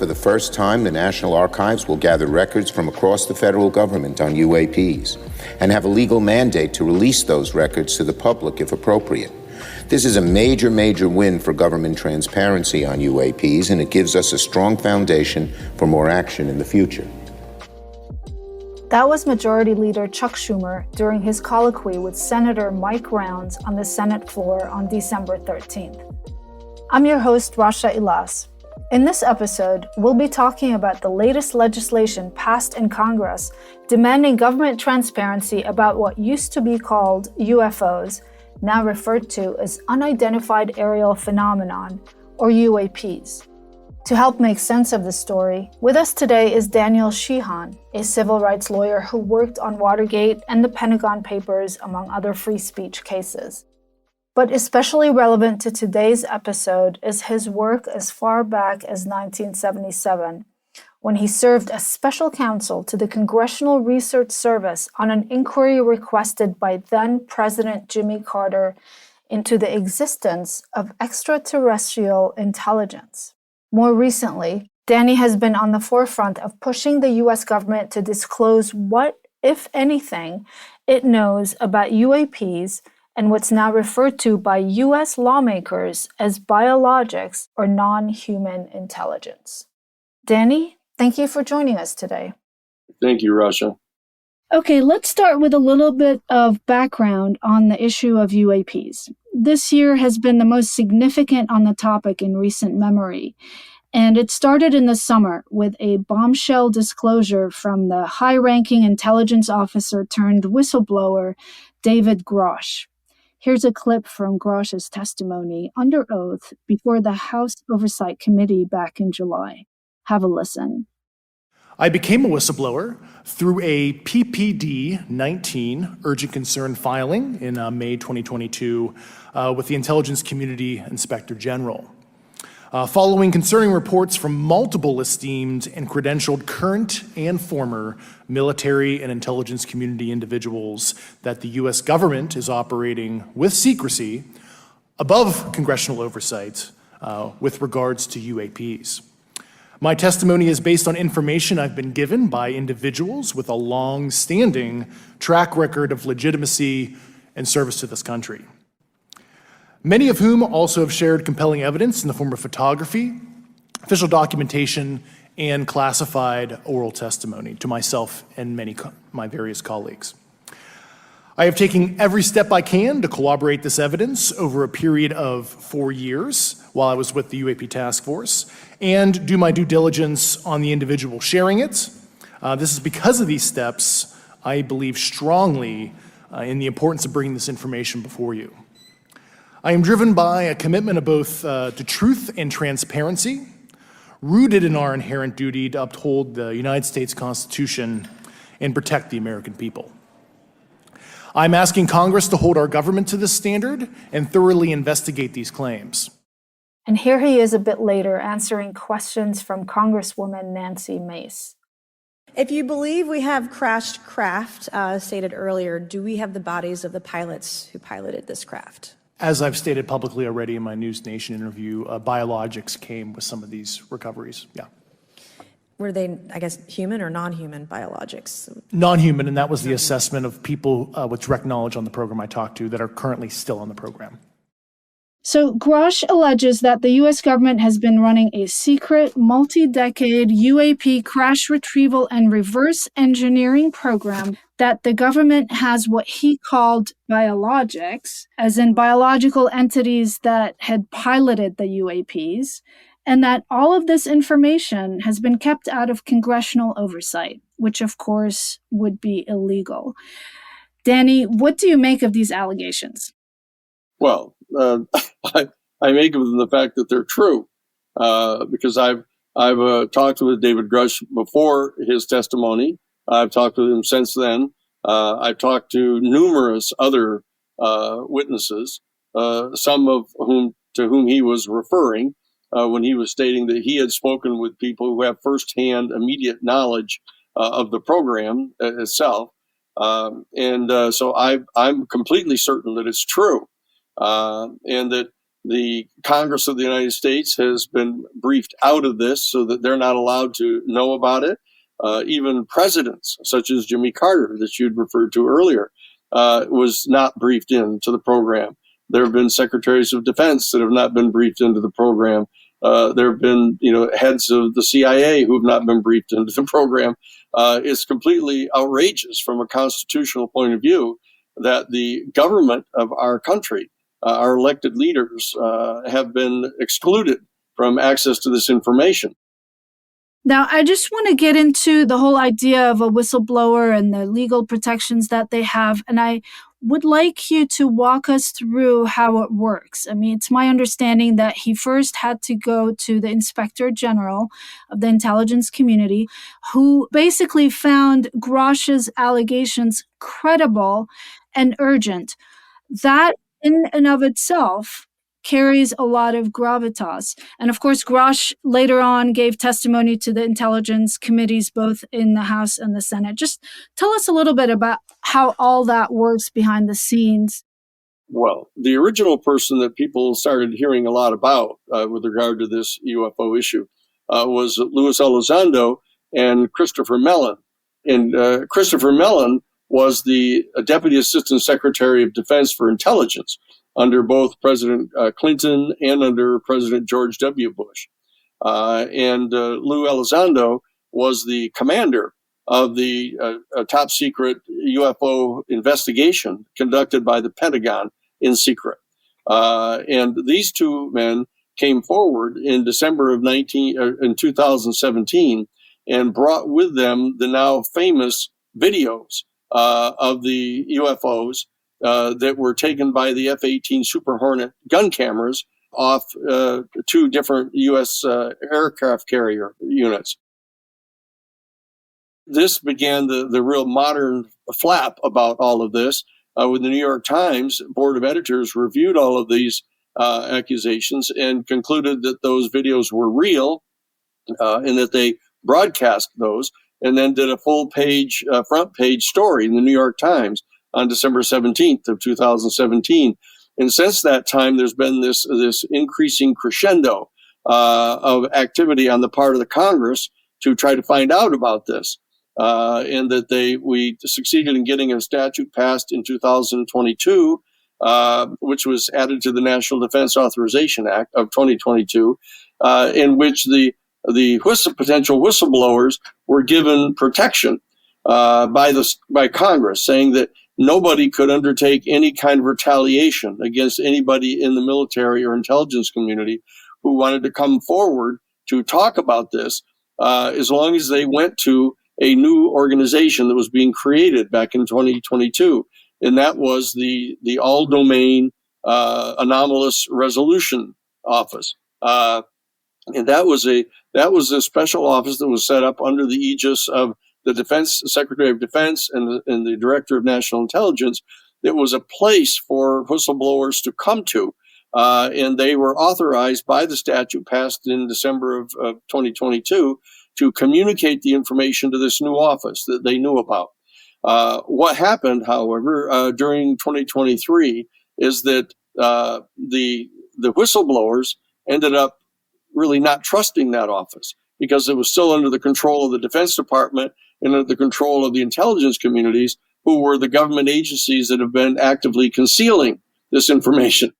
For the first time, the National Archives will gather records from across the federal government on UAPs and have a legal mandate to release those records to the public if appropriate. This is a major, major win for government transparency on UAPs, and it gives us a strong foundation for more action in the future. That was Majority Leader Chuck Schumer during his colloquy with Senator Mike Rounds on the Senate floor on December 13th. I'm your host, Rasha Elass. In this episode, we'll be talking about the latest legislation passed in Congress demanding government transparency about what used to be called UFOs, now referred to as Unidentified Aerial Phenomenon, or UAPs. To help make sense of the story, with us today is Daniel Sheehan, a civil rights lawyer who worked on Watergate and the Pentagon Papers, among other free speech cases. But especially relevant to today's episode is his work as far back as 1977, when he served as special counsel to the Congressional Research Service on an inquiry requested by then-President Jimmy Carter into the existence of extraterrestrial intelligence. More recently, Danny has been on the forefront of pushing the U.S. government to disclose what, if anything, it knows about UAPs and what's now referred to by U.S. lawmakers as biologics or non-human intelligence. Danny, thank you for joining us today. Thank you, Rasha. Okay, let's start with a little bit of background on the issue of UAPs. This year has been the most significant on the topic in recent memory, and it started in the summer with a bombshell disclosure from the high-ranking intelligence officer turned whistleblower, David Grusch. Here's a clip from Grusch's testimony under oath before the House Oversight Committee back in July. Have a listen. I became a whistleblower through a PPD 19 urgent concern filing in May 2022 with the Intelligence Community Inspector General. Following concerning reports from multiple esteemed and credentialed current and former military and intelligence community individuals that the U.S. government is operating with secrecy above congressional oversight with regards to UAPs. My testimony is based on information I've been given by individuals with a long-standing track record of legitimacy and service to this country, many of whom also have shared compelling evidence in the form of photography, official documentation, and classified oral testimony to myself and my various colleagues. I have taken every step I can to corroborate this evidence over a period of 4 years while I was with the UAP task force and do my due diligence on the individual sharing it. This is because of these steps, I believe strongly in the importance of bringing this information before you. I am driven by a commitment of both to truth and transparency, rooted in our inherent duty to uphold the United States Constitution and protect the American people. I'm asking Congress to hold our government to this standard and thoroughly investigate these claims. And here he is a bit later answering questions from Congresswoman Nancy Mace. If you believe we have crashed craft, stated earlier, do we have the bodies of the pilots who piloted this craft? As I've stated publicly already in my News Nation interview, biologics came with some of these recoveries, yeah. Were they, I guess, human or non-human biologics? Non-human, and that was the assessment of people with direct knowledge on the program I talked to that are currently still on the program. So Grusch alleges that the U.S. government has been running a secret, multi-decade UAP crash retrieval and reverse engineering program, that the government has what he called biologics, as in biological entities that had piloted the UAPs, and that all of this information has been kept out of congressional oversight, which of course would be illegal. Danny, what do you make of these allegations? Well, I make of them the fact that they're true, because I've talked with David Grusch before his testimony. I've talked with him since then. I've talked to numerous other witnesses, some of whom he was referring when he was stating that he had spoken with people who have firsthand, immediate knowledge of the program itself. So I'm completely certain that it's true, and that The Congress of the United States has been briefed out of this so that they're not allowed to know about it. Even presidents, such as Jimmy Carter, that you'd referred to earlier, was not briefed into the program. There have been secretaries of defense that have not been briefed into the program. There have been, heads of the CIA who have not been briefed into the program. It's completely outrageous from a constitutional point of view that the government of our country, our elected leaders, have been excluded from access to this information. Now, I just want to get into the whole idea of a whistleblower and the legal protections that they have. And I would like you to walk us through how it works. I mean, it's my understanding that he first had to go to the Inspector General of the intelligence community, who basically found Grusch's allegations credible and urgent. That in and of itself carries a lot of gravitas. And of course, Grusch later on gave testimony to the intelligence committees, both in the House and the Senate. Just tell us a little bit about how all that works behind the scenes. Well, the original person that people started hearing a lot about with regard to this UFO issue was Louis Elizondo and Christopher Mellon. And Christopher Mellon was the Deputy Assistant Secretary of Defense for Intelligence under both President Clinton and under President George W. Bush. And Lou Elizondo was the commander of the top secret UFO investigation conducted by the Pentagon in secret. And these two men came forward in December of 2017 and brought with them the now famous videos of the UFOs that were taken by the F-18 Super Hornet gun cameras off two different U.S. aircraft carrier units. This began the real modern flap about all of this. When the New York Times Board of Editors reviewed all of these accusations and concluded that those videos were real and that they broadcast those, and then did a full page, front page story in the New York Times on December 17th of 2017. And since that time, there's been this increasing crescendo of activity on the part of the Congress to try to find out about this. And that we succeeded in getting a statute passed in 2022, which was added to the National Defense Authorization Act of 2022, in which the potential whistleblowers were given protection by Congress, saying that nobody could undertake any kind of retaliation against anybody in the military or intelligence community who wanted to come forward to talk about this, as long as they went to a new organization that was being created back in 2022, and that was the All Domain Anomalous Resolution Office. And that was a special office that was set up under the aegis of the Defense Secretary of Defense and the Director of National Intelligence. It was a place for whistleblowers to come to, and they were authorized by the statute passed in December of 2022 to communicate the information to this new office that they knew about. What happened, however, during 2023 is that the whistleblowers ended up really not trusting that office because it was still under the control of the Defense Department and under the control of the intelligence communities, who were the government agencies that have been actively concealing this information.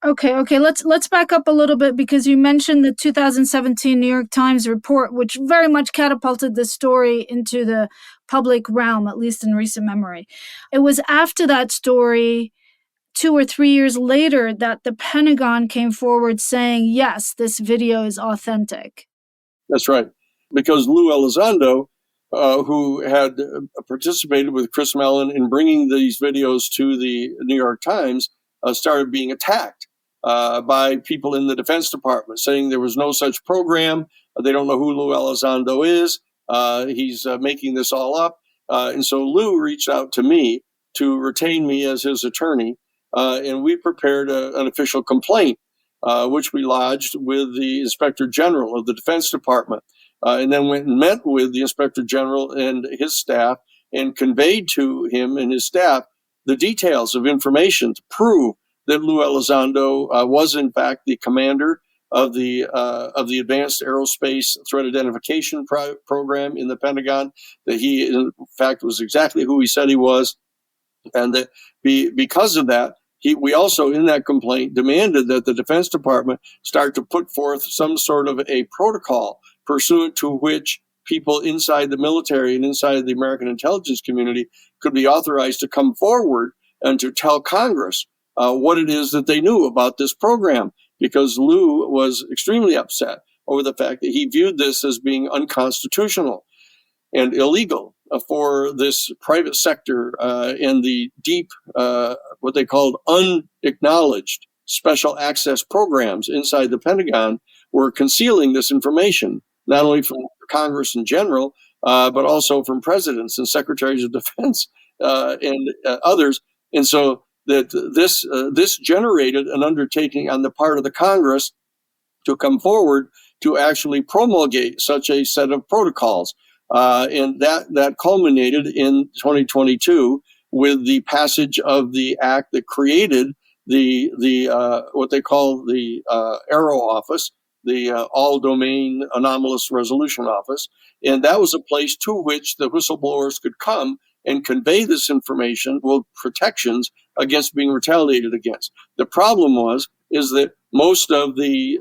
Okay. Let's back up a little bit, because you mentioned the 2017 New York Times report, which very much catapulted the story into the public realm, at least in recent memory. It was after that story, 2 or 3 years later, that the Pentagon came forward saying, yes, this video is authentic. That's right. Because Lou Elizondo, who had participated with Chris Mellon in bringing these videos to the New York Times, started being attacked by people in the Defense Department, saying there was no such program. They don't know who Lou Elizondo is. He's making this all up. And so Lou reached out to me to retain me as his attorney. And we prepared an official complaint, which we lodged with the Inspector General of the Defense Department, and then went and met with the Inspector General and his staff and conveyed to him and his staff the details of information to prove that Lou Elizondo was in fact the commander of the Advanced Aerospace Threat Identification Program in the Pentagon, that he in fact was exactly who he said he was, and that because of that, we also in that complaint demanded that the Defense Department start to put forth some sort of a protocol pursuant to which people inside the military and inside the American intelligence community could be authorized to come forward and to tell Congress what it is that they knew about this program, because Lou was extremely upset over the fact that he viewed this as being unconstitutional and illegal for this private sector and the deep, what they called unacknowledged special access programs inside the Pentagon were concealing this information, not only from Congress in general, but also from presidents and secretaries of defense and others. And so that this generated an undertaking on the part of the Congress to come forward to actually promulgate such a set of protocols. And that culminated in 2022 with the passage of the act that created the what they call the ARROW office, the All Domain Anomalous Resolution Office. And that was a place to which the whistleblowers could come and convey this information with protections against being retaliated against. The problem is that most of the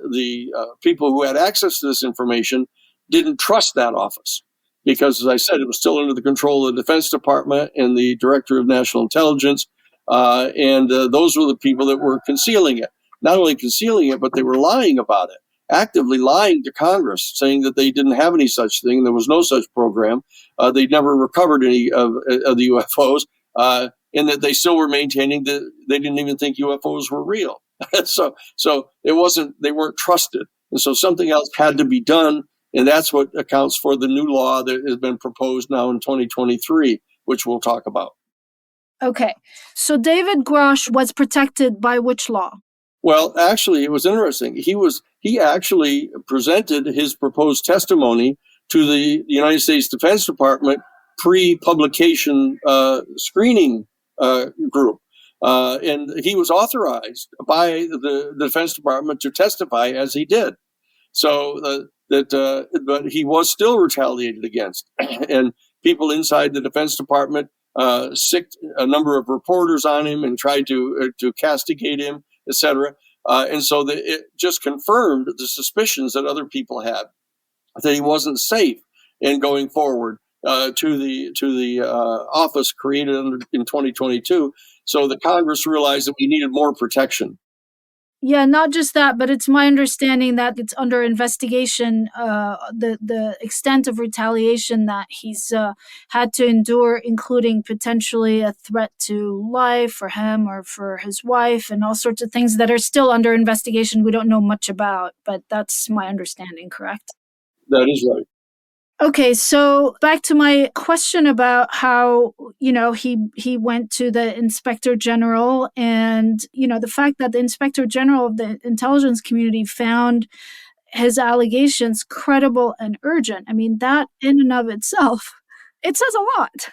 people who had access to this information didn't trust that office, because, as I said, it was still under the control of the Defense Department and the Director of National Intelligence, and those were the people that were concealing it. Not only concealing it, but they were lying about it, actively lying to Congress, saying that they didn't have any such thing, there was no such program, they'd never recovered any of the UFOs, and that they still were maintaining that they didn't even think UFOs were real. So it wasn't, they weren't trusted. And so something else had to be done. And that's what accounts for the new law that has been proposed now in 2023, which we'll talk about. Okay. So David Grusch was protected by which law? Well, actually, it was interesting. He actually presented his proposed testimony to the United States Defense Department pre-publication screening group. And he was authorized by the Defense Department to testify as he did. So but he was still retaliated against. And people inside the Defense Department sicked a number of reporters on him and tried to castigate him, etc. And so it just confirmed the suspicions that other people had, that he wasn't safe in going forward to the office created in 2022. So the Congress realized that we needed more protection. Yeah, not just that, but it's my understanding that it's under investigation, the extent of retaliation that he's had to endure, including potentially a threat to life for him or for his wife, and all sorts of things that are still under investigation we don't know much about, but that's my understanding, correct? That is right. Okay, so back to my question about how, he went to the Inspector General, and, the fact that the Inspector General of the intelligence community found his allegations credible and urgent. I mean, that in and of itself, it says a lot.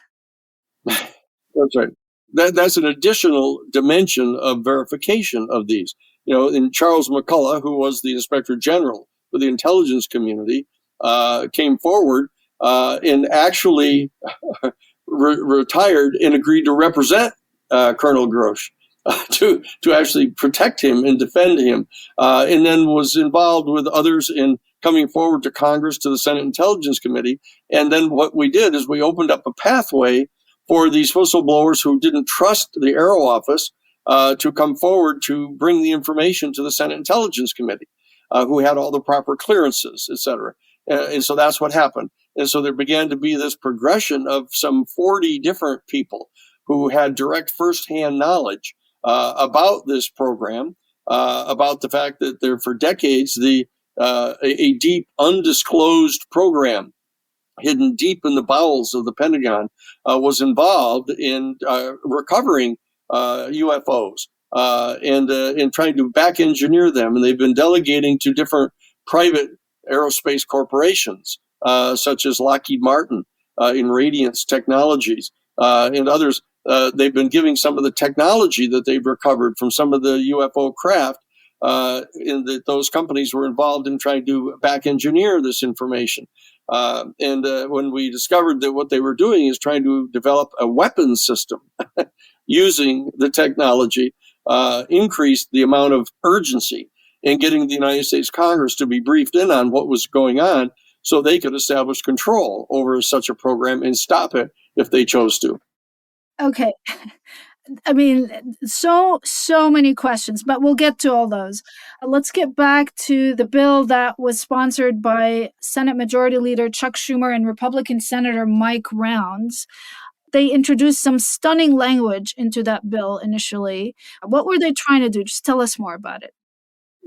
That's right. That's an additional dimension of verification of these. In Charles McCullough, who was the Inspector General for the intelligence community, came forward and actually retired and agreed to represent Colonel Grusch to actually protect him and defend him, and then was involved with others in coming forward to Congress, to the Senate Intelligence Committee. And then what we did is we opened up a pathway for these whistleblowers who didn't trust the ARROW office to come forward to bring the information to the Senate Intelligence Committee, who had all the proper clearances, et cetera. And so that's what happened. And so there began to be this progression of some 40 different people who had direct firsthand knowledge about this program, about the fact that there for decades, a deep undisclosed program hidden deep in the bowels of the Pentagon was involved in recovering UFOs and in trying to back engineer them. And they've been delegating to different private aerospace corporations, such as Lockheed Martin in Radiance Technologies and others, they've been giving some of the technology that they've recovered from some of the UFO craft. Those companies were involved in trying to back engineer this information. When we discovered that what they were doing is trying to develop a weapons system using the technology, increased the amount of urgency in getting the United States Congress to be briefed in on what was going on so they could establish control over such a program and stop it if they chose to. Okay. I mean, so many questions, but we'll get to all those. Let's get back to the bill that was sponsored by Senate Majority Leader Chuck Schumer and Republican Senator Mike Rounds. They introduced some stunning language into that bill initially. What were they trying to do? Just tell us more about it.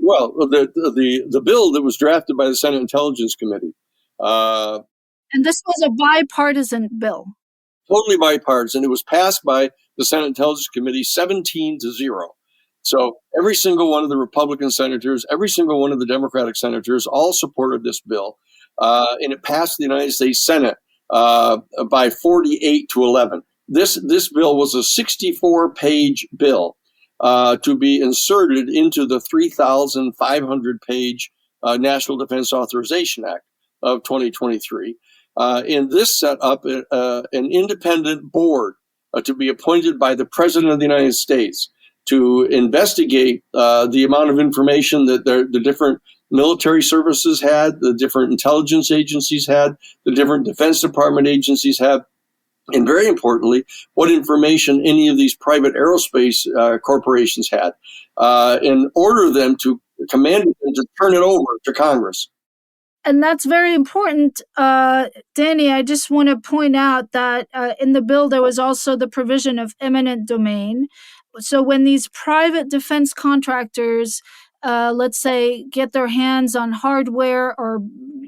Well, the bill that was drafted by the Senate Intelligence Committee. And this was a bipartisan bill. Totally bipartisan. It was passed by the Senate Intelligence Committee 17-0. So every single one of the Republican senators, every single one of the Democratic senators all supported this bill. And it passed the United States Senate by 48-11. This bill was a 64-page bill to be inserted into the 3,500-page National Defense Authorization Act of 2023. And this set up an independent board to be appointed by the President of the United States to investigate the amount of information that the different military services had, the different intelligence agencies had, the different Defense Department agencies had, and very importantly, what information any of these private aerospace corporations had, and order them to command them to turn it over to Congress. And that's very important. Danny, I just want to point out that in the bill, there was also the provision of eminent domain. So when these private defense contractors, let's say, get their hands on hardware or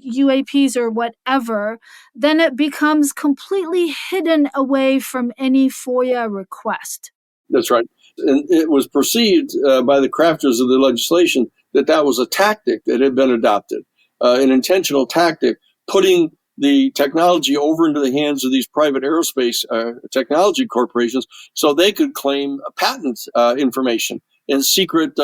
UAPs or whatever, then it becomes completely hidden away from any FOIA request. That's right. And it was perceived by the crafters of the legislation that was a tactic that had been adopted. An intentional tactic, putting the technology over into the hands of these private aerospace technology corporations so they could claim patent information and secret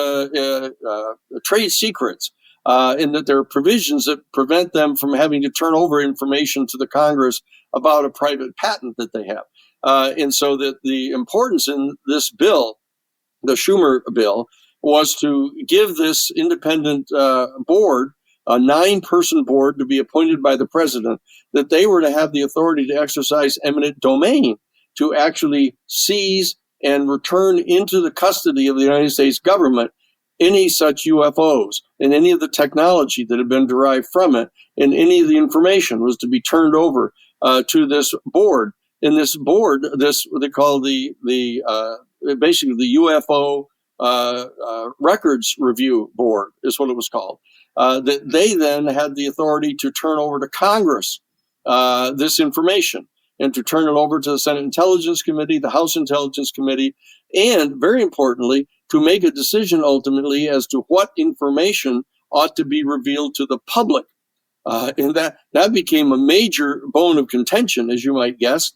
trade secrets, and that there are provisions that prevent them from having to turn over information to the Congress about a private patent that they have. And so that the importance in this bill, the Schumer bill, was to give this independent board, a 9-person board to be appointed by the president, that they were to have the authority to exercise eminent domain to actually seize and return into the custody of the United States government any such UFOs and any of the technology that had been derived from it, and any of the information was to be turned over to this board. And this board, what they call basically the UFO Records Review Board is what it was called. That they then had the authority to turn over to Congress this information and to turn it over to the Senate Intelligence Committee, the House Intelligence Committee, and very importantly, to make a decision ultimately as to what information ought to be revealed to the public. And that became a major bone of contention, as you might guess,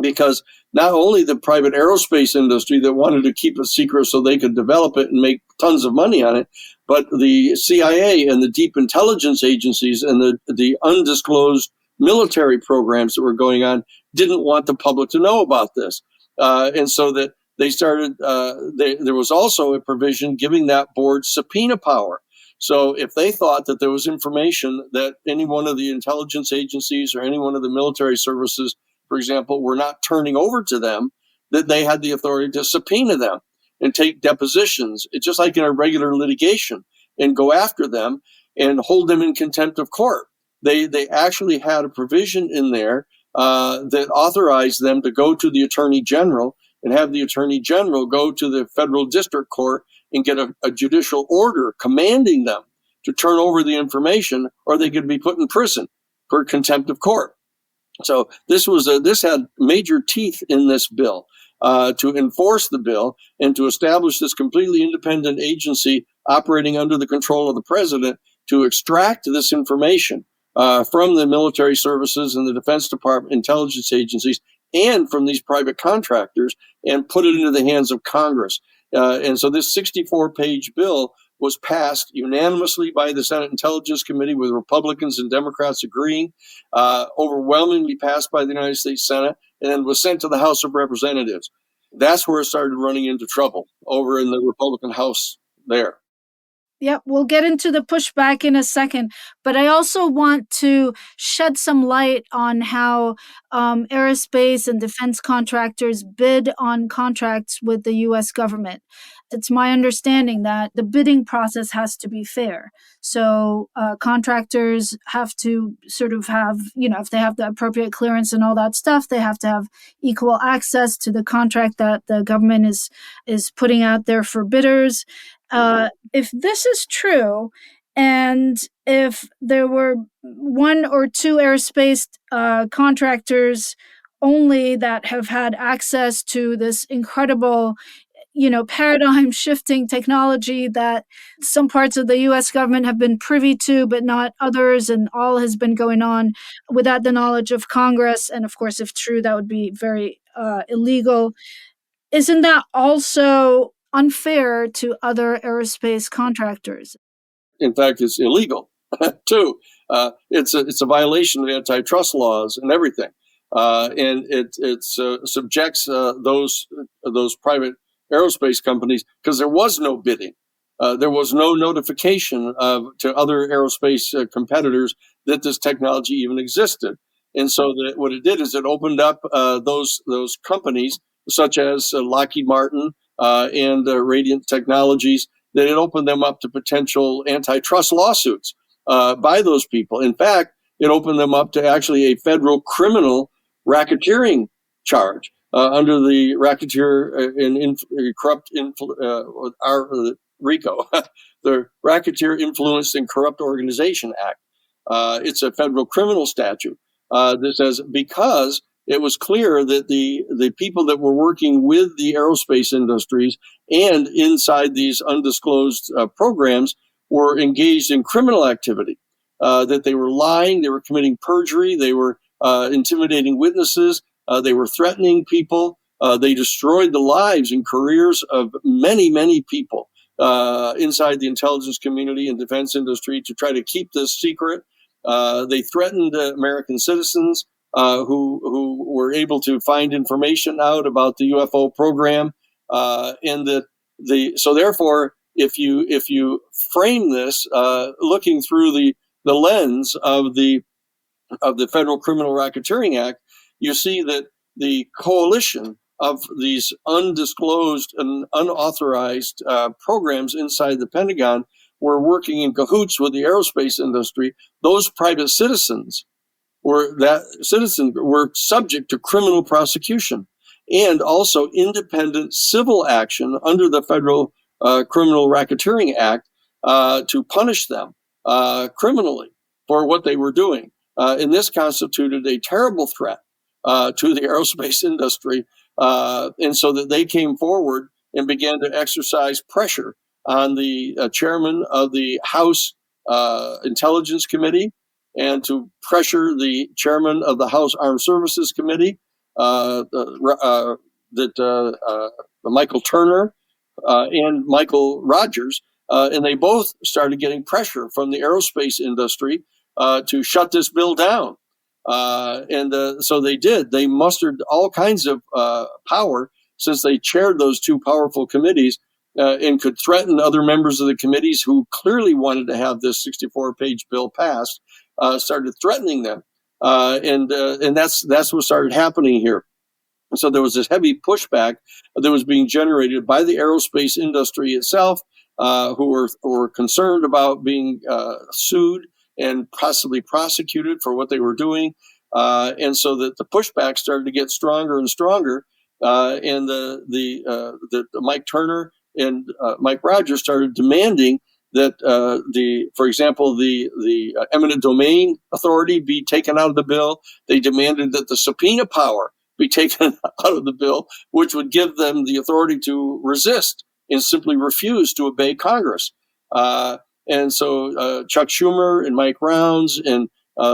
because not only the private aerospace industry that wanted to keep it secret so they could develop it and make tons of money on it, but the CIA and the deep intelligence agencies and the undisclosed military programs that were going on didn't want the public to know about this. And so that they started, there was also a provision giving that board subpoena power. So if they thought that there was information that any one of the intelligence agencies or any one of the military services, for example, were not turning over to them, that they had the authority to subpoena them and take depositions, just like in a regular litigation, and go after them and hold them in contempt of court. They actually had a provision in there that authorized them to go to the Attorney General and have the Attorney General go to the federal district court and get a judicial order commanding them to turn over the information, or they could be put in prison for contempt of court. So this had major teeth in this bill to enforce the bill and to establish this completely independent agency operating under the control of the president to extract this information from the military services and the Defense Department intelligence agencies and from these private contractors and put it into the hands of Congress. And so this 64-page bill was passed unanimously by the Senate Intelligence Committee, with Republicans and Democrats agreeing, overwhelmingly passed by the United States Senate, and then was sent to the House of Representatives. That's where it started running into trouble, over in the Republican House there. Yeah, we'll get into the pushback in a second, but I also want to shed some light on how aerospace and defense contractors bid on contracts with the U.S. government. It's my understanding that the bidding process has to be fair. So contractors have to sort of have, if they have the appropriate clearance and all that stuff, they have to have equal access to the contract that the government is putting out there for bidders. If this is true, and if there were one or two aerospace contractors only that have had access to this incredible, paradigm shifting technology that some parts of the US government have been privy to, but not others, and all has been going on without the knowledge of Congress. And of course, if true, that would be very illegal. Isn't that also unfair to other aerospace contractors? In fact, it's illegal too. It's a violation of antitrust laws and everything, and it subjects those private aerospace companies, because there was no bidding, there was no notification to other aerospace competitors that this technology even existed, and so what it did is it opened up those companies such as Lockheed Martin and Radiant Technologies, that it opened them up to potential antitrust lawsuits by those people. In fact, it opened them up to actually a federal criminal racketeering charge under the Racketeer and Corrupt RICO, the Racketeer Influenced and Corrupt Organization Act. It's a federal criminal statute that says, because it was clear that the people that were working with the aerospace industries and inside these undisclosed programs were engaged in criminal activity, that they were lying, they were committing perjury, they were intimidating witnesses, they were threatening people, they destroyed the lives and careers of many, many people inside the intelligence community and defense industry to try to keep this secret. They threatened American citizens who were able to find information out about the UFO program, and so therefore, if you frame this looking through the lens of the Federal Criminal Racketeering Act, you see that the coalition of these undisclosed and unauthorized programs inside the Pentagon were working in cahoots with the aerospace industry. Those private citizens were subject to criminal prosecution and also independent civil action under the Federal Criminal Racketeering Act to punish them criminally for what they were doing. And this constituted a terrible threat to the aerospace industry. And so that they came forward and began to exercise pressure on the chairman of the House Intelligence Committee, and to pressure the chairman of the House Armed Services Committee, Michael Turner and Michael Rogers, and they both started getting pressure from the aerospace industry to shut this bill down. So they did. They mustered all kinds of power, since they chaired those two powerful committees, and could threaten other members of the committees who clearly wanted to have this 64-page bill passed. Started threatening them, and that's what started happening here. So there was this heavy pushback that was being generated by the aerospace industry itself, who were concerned about being sued and possibly prosecuted for what they were doing, and so that the pushback started to get stronger and stronger, and the Mike Turner and Mike Rogers started demanding that for example, the eminent domain authority be taken out of the bill. They demanded that the subpoena power be taken out of the bill, which would give them the authority to resist and simply refuse to obey Congress. And so Chuck Schumer and Mike Rounds and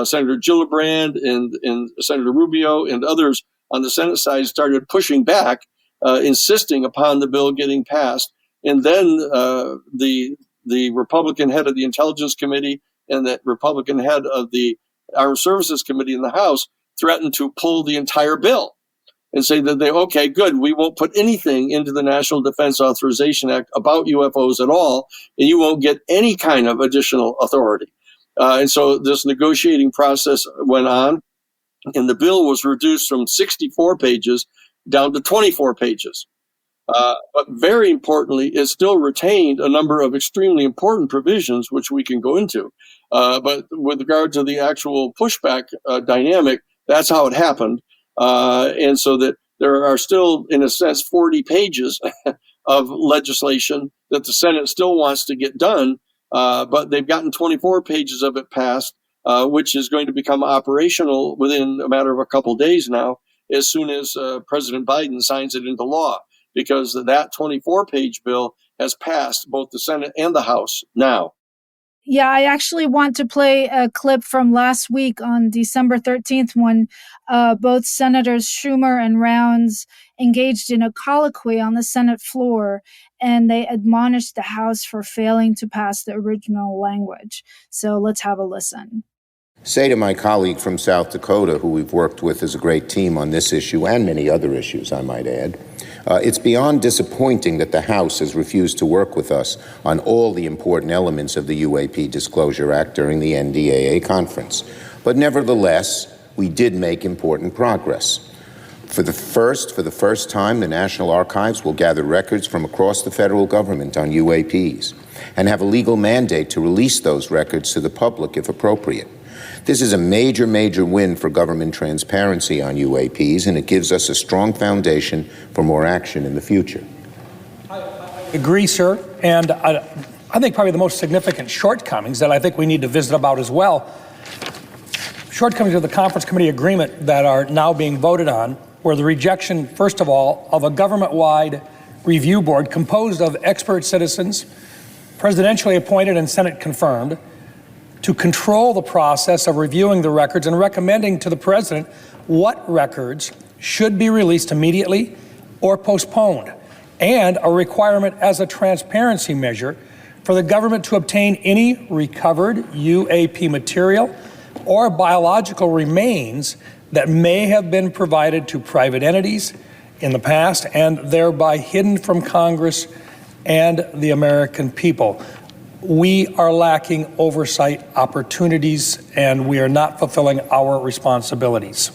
Senator Gillibrand and Senator Rubio and others on the Senate side started pushing back, insisting upon the bill getting passed. And then the Republican head of the Intelligence Committee and the Republican head of the Armed Services Committee in the House threatened to pull the entire bill and say that okay, good, we won't put anything into the National Defense Authorization Act about UFOs at all, and you won't get any kind of additional authority. And so this negotiating process went on, and the bill was reduced from 64 pages down to 24 pages. But very importantly, it still retained a number of extremely important provisions, which we can go into. But with regard to the actual pushback dynamic, that's how it happened. And so that there are still, in a sense, 40 pages of legislation that the Senate still wants to get done. But they've gotten 24 pages of it passed, which is going to become operational within a matter of a couple of days now, as soon as President Biden signs it into law, because that 24-page bill has passed both the Senate and the House now. Yeah, I actually want to play a clip from last week on December 13th when both Senators Schumer and Rounds engaged in a colloquy on the Senate floor, and they admonished the House for failing to pass the original language. So let's have a listen. Say to my colleague from South Dakota, who we've worked with as a great team on this issue and many other issues, I might add, it's beyond disappointing that the House has refused to work with us on all the important elements of the UAP Disclosure Act during the NDAA conference. But nevertheless, we did make important progress. For the first time, the National Archives will gather records from across the federal government on UAPs and have a legal mandate to release those records to the public if appropriate. This is a major, major win for government transparency on UAPs, and it gives us a strong foundation for more action in the future. I agree, sir. And I think probably the most significant shortcomings that I think we need to visit about as well, shortcomings of the conference committee agreement that are now being voted on, were the rejection, first of all, of a government-wide review board composed of expert citizens, presidentially appointed and Senate confirmed, to control the process of reviewing the records and recommending to the president what records should be released immediately or postponed, and a requirement as a transparency measure for the government to obtain any recovered UAP material or biological remains that may have been provided to private entities in the past and thereby hidden from Congress and the American people. We are lacking oversight opportunities, and we are not fulfilling our responsibilities.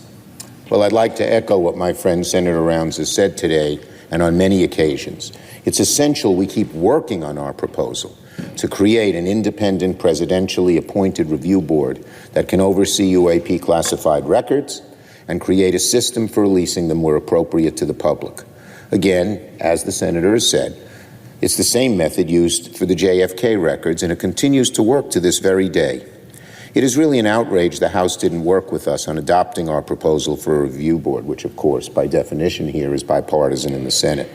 Well, I'd like to echo what my friend Senator Rounds has said today and on many occasions. It's essential we keep working on our proposal to create an independent, presidentially appointed review board that can oversee UAP classified records and create a system for releasing them where appropriate to the public. Again, as the senator has said, it's the same method used for the JFK records, and it continues to work to this very day. It is really an outrage the House didn't work with us on adopting our proposal for a review board, which, of course, by definition here is bipartisan in the Senate.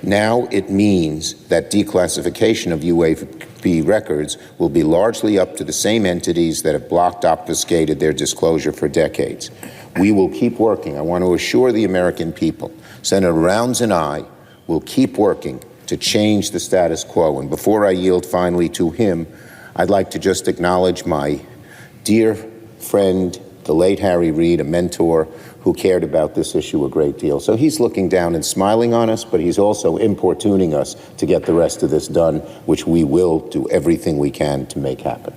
Now it means that declassification of UAP records will be largely up to the same entities that have blocked, obfuscated their disclosure for decades. We will keep working. I want to assure the American people, Senator Rounds and I will keep working to change the status quo. And before I yield finally to him, I'd like to just acknowledge my dear friend, the late Harry Reid, a mentor who cared about this issue a great deal. So he's looking down and smiling on us, but he's also importuning us to get the rest of this done, which we will do everything we can to make happen.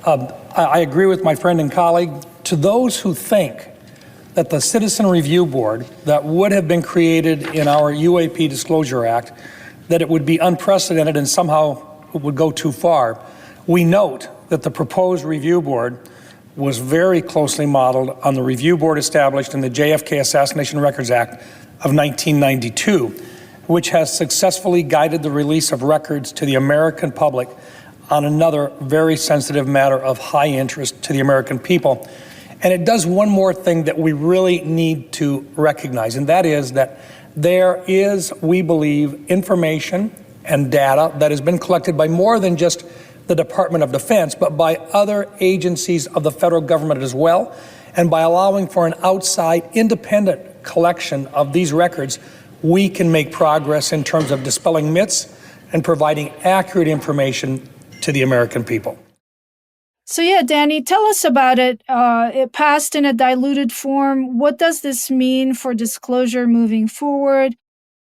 I agree with my friend and colleague. To those who think that the Citizen Review Board that would have been created in our UAP Disclosure Act, that it would be unprecedented and somehow would go too far, we note that the proposed review board was very closely modeled on the review board established in the JFK Assassination Records Act of 1992, which has successfully guided the release of records to the American public on another very sensitive matter of high interest to the American people. And it does one more thing that we really need to recognize, and that is that there is, we believe, information and data that has been collected by more than just the Department of Defense, but by other agencies of the federal government as well. And by allowing for an outside, independent collection of these records, we can make progress in terms of dispelling myths and providing accurate information to the American people. So yeah, Danny, tell us about it. It passed in a diluted form. What does this mean for disclosure moving forward?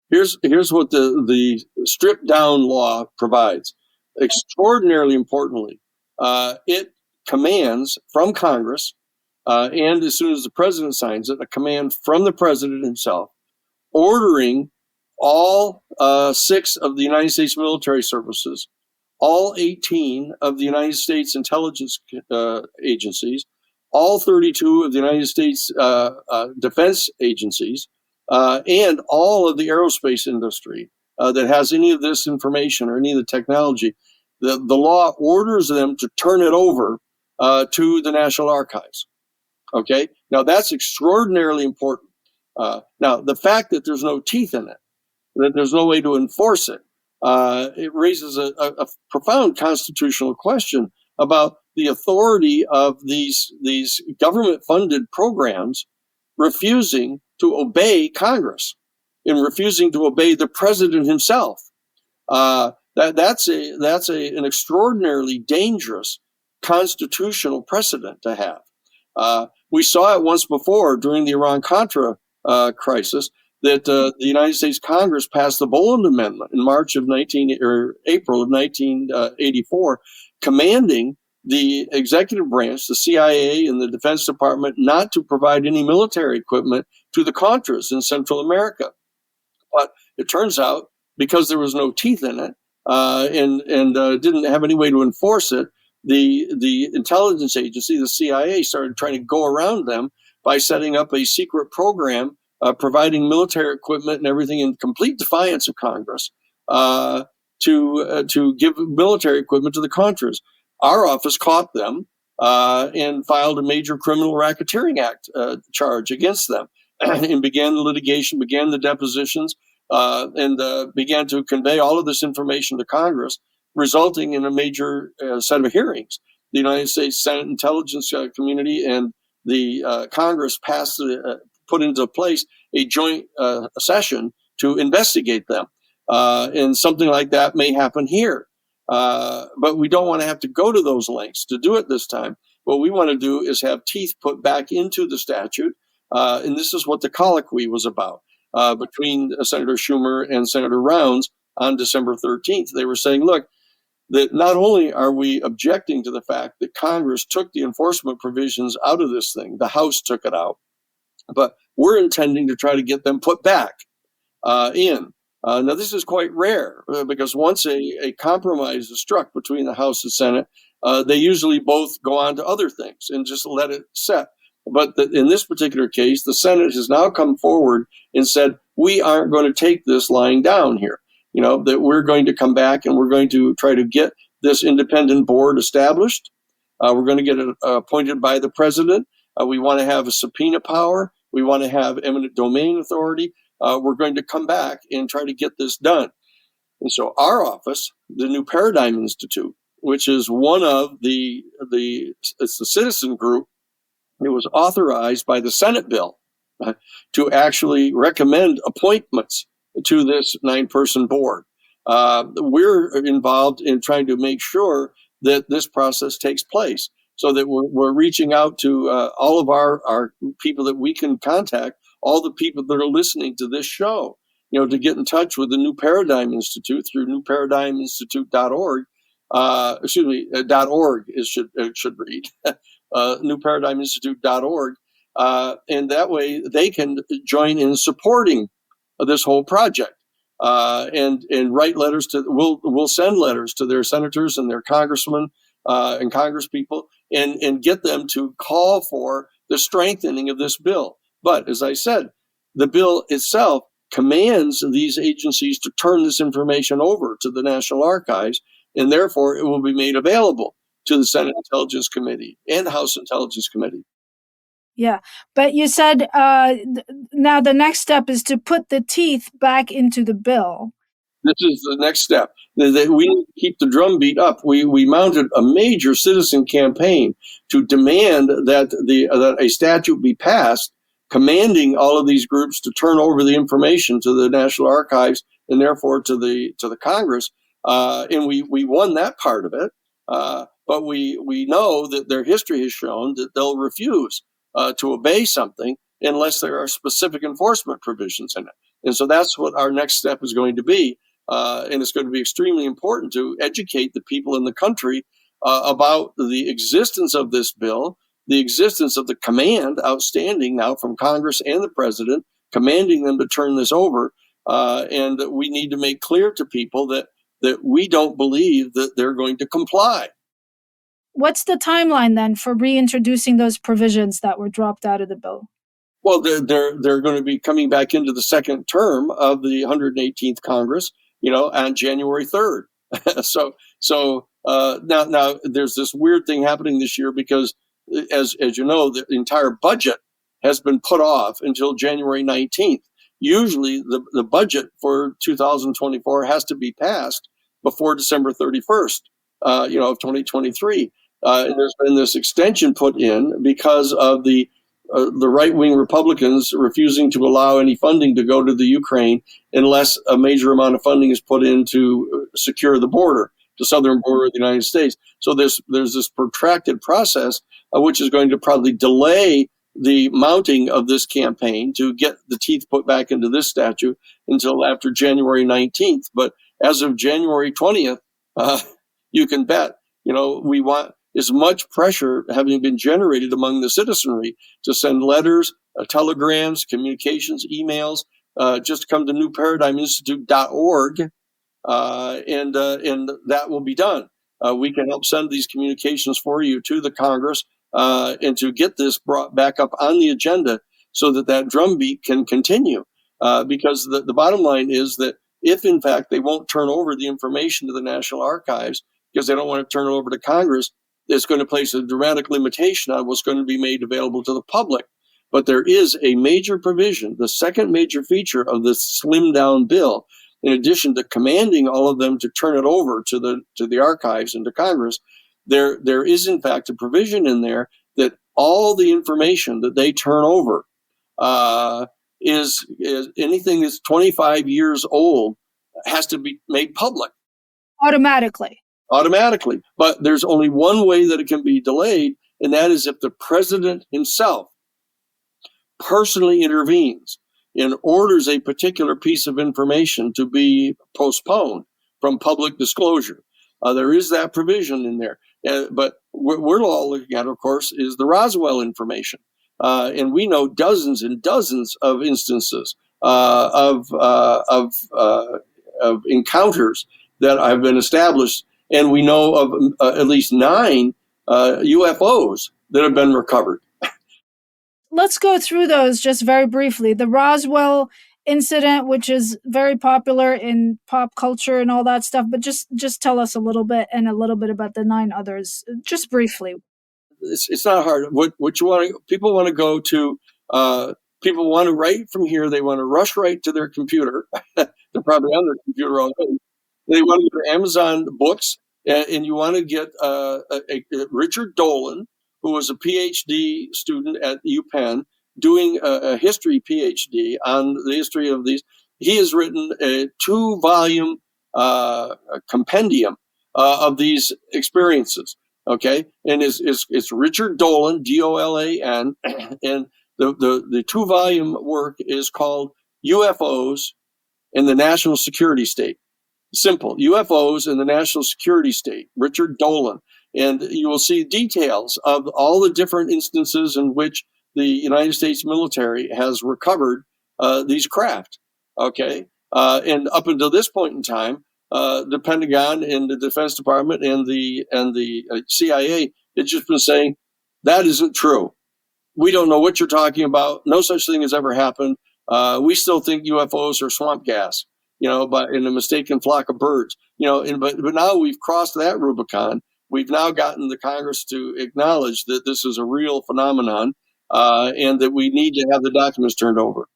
Here's what the stripped down law provides. Extraordinarily importantly, it commands from Congress, and as soon as the president signs it, a command from the president himself, ordering all 6 of the United States military services, all 18 of the United States intelligence agencies, all 32 of the United States defense agencies, and all of the aerospace industry that has any of this information or any of the technology. The law orders them to turn it over to the National Archives. Okay? Now, that's extraordinarily important. Now, the fact that there's no teeth in it, that there's no way to enforce it, it raises a profound constitutional question about the authority of these government-funded programs refusing to obey Congress and refusing to obey the president himself. That's an extraordinarily dangerous constitutional precedent to have. We saw it once before during the Iran-Contra crisis, that the United States Congress passed the Boland Amendment in April of 1984, commanding the executive branch, the CIA and the Defense Department, not to provide any military equipment to the Contras in Central America. But it turns out, because there was no teeth in it and didn't have any way to enforce it, the intelligence agency, the CIA, started trying to go around them by setting up a secret program providing military equipment and everything in complete defiance of Congress to give military equipment to the Contras. Our office caught them and filed a major criminal racketeering act charge against them and began the litigation, began the depositions, and began to convey all of this information to Congress, resulting in a major set of hearings. The United States Senate Intelligence Community and the Congress put into place a joint session to investigate them. And something like that may happen here. But we don't want to have to go to those lengths to do it this time. What we want to do is have teeth put back into the statute. And this is what the colloquy was about between Senator Schumer and Senator Rounds on December 13th. They were saying, look, that not only are we objecting to the fact that Congress took the enforcement provisions out of this thing, the House took it out, but we're intending to try to get them put back in. Now, this is quite rare because once a compromise is struck between the House and Senate, they usually both go on to other things and just let it set. But in this particular case, the Senate has now come forward and said, we aren't going to take this lying down here. You know, that we're going to come back and we're going to try to get this independent board established. We're going to get it appointed by the president. We want to have a subpoena power. We want to have eminent domain authority. We're going to come back and try to get this done. And so our office, the New Paradigm Institute, which is one of it's the citizen group, it was authorized by the Senate bill to actually recommend appointments to this 9-person board. We're involved in trying to make sure that this process takes place so that we're reaching out to all of our people that we can contact, all the people that are listening to this show, you know, to get in touch with the New Paradigm Institute through newparadigminstitute.org. .org it should read, newparadigminstitute.org. And that way they can join in supporting this whole project and write letters to, we'll send letters to their senators and their congressmen and congresspeople and get them to call for the strengthening of this bill. But as I said, the bill itself commands these agencies to turn this information over to the National Archives, and therefore it will be made available to the Senate Intelligence Committee and the House Intelligence Committee. Yeah, but you said now the next step is to put the teeth back into the bill. This is the next step. We need to keep the drumbeat up. We mounted a major citizen campaign to demand that a statute be passed commanding all of these groups to turn over the information to the National Archives and therefore to the Congress. And we won that part of it. But we know that their history has shown that they'll refuse to obey something unless there are specific enforcement provisions in it. And so that's what our next step is going to be. And it's going to be extremely important to educate the people in the country about the existence of this bill, the existence of the command outstanding now from Congress and the president, commanding them to turn this over. And we need to make clear to people that we don't believe that they're going to comply. What's the timeline then for reintroducing those provisions that were dropped out of the bill? Well, they're going to be coming back into the second term of the 118th Congress, on January 3rd. So now there's this weird thing happening this year because, as you know, the entire budget has been put off until January 19th. Usually, the budget for 2024 has to be passed before December 31st, of 2023. And there's been this extension put in because of the right-wing Republicans refusing to allow any funding to go to the Ukraine unless a major amount of funding is put in to secure the border, the southern border of the United States. So there's this protracted process, which is going to probably delay the mounting of this campaign to get the teeth put back into this statute until after January 19th. But as of January 20th, you can bet, we want as much pressure having been generated among the citizenry to send letters, telegrams, communications, emails, just come to newparadigminstitute.org, and that will be done. We can help send these communications for you to the Congress and to get this brought back up on the agenda so that drumbeat can continue. Because the bottom line is that if, in fact, they won't turn over the information to the National Archives because they don't want to turn it over to Congress, it's going to place a dramatic limitation on what's going to be made available to the public. But there is a major provision, the second major feature of this slimmed down bill, in addition to commanding all of them to turn it over to the archives and to Congress, there is in fact a provision in there that all the information that they turn over is anything that's 25 years old has to be made public. Automatically. But there's only one way that it can be delayed, and that is if the president himself personally intervenes and orders a particular piece of information to be postponed from public disclosure. There is that provision in there. But what we're all looking at, of course, is the Roswell information. And we know dozens and dozens of instances of encounters that have been established. And we know of at least 9 UFOs that have been recovered. Let's go through those just very briefly. The Roswell incident, which is very popular in pop culture and all that stuff, but just tell us a little bit about the 9 others, just briefly. It's not hard. What you want to, people want to go to, people want to write from here. They want to rush right to their computer. They're probably on their computer already. They want to go to Amazon Books, and you want to get Richard Dolan, who was a PhD student at UPenn, doing a history PhD on the history of these. He has written a 2-volume compendium of these experiences. Okay, and it's Richard Dolan, Dolan, and the 2-volume work is called UFOs and the National Security State. Simple, UFOs and the National Security State, Richard Dolan. And you will see details of all the different instances in which the United States military has recovered these craft. Okay, and up until this point in time, the Pentagon and the Defense Department and the CIA had just been saying that isn't true. We don't know what you're talking about. No such thing has ever happened. We still think UFOs are swamp gas, but in a mistaken flock of birds, but now we've crossed that Rubicon. We've now gotten the Congress to acknowledge that this is a real phenomenon and that we need to have the documents turned over.